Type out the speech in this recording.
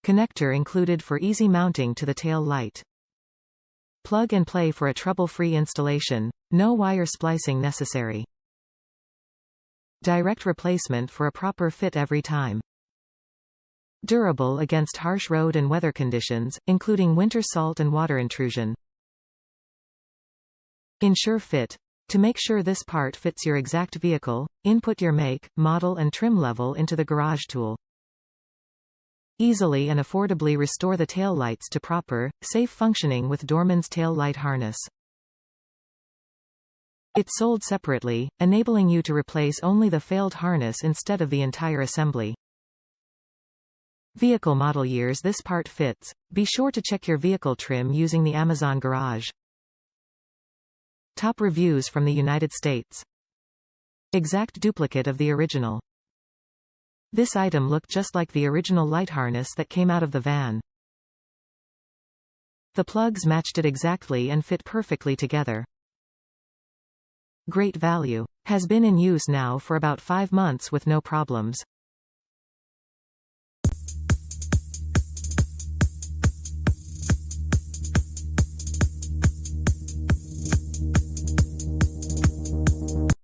Connector included for easy mounting to the tail light. Plug and play for a trouble-free installation. No wire splicing necessary. Direct replacement for a proper fit every time. Durable against harsh road and weather conditions, including winter salt and water intrusion. Ensure fit. To make sure this part fits your exact vehicle, input your make, model and trim level into the garage tool. Easily and affordably restore the tail lights to proper, safe functioning with Dorman's tail light harness. It's sold separately, enabling you to replace only the failed harness instead of the entire assembly. Vehicle model years this part fits. Be sure to check your vehicle trim using the Amazon garage. Top reviews from the United States. Exact duplicate of the original. This item looked just like the original light harness that came out of the van. The plugs matched it exactly and fit perfectly together. Great value. Has been in use now for about 5 months with no problems.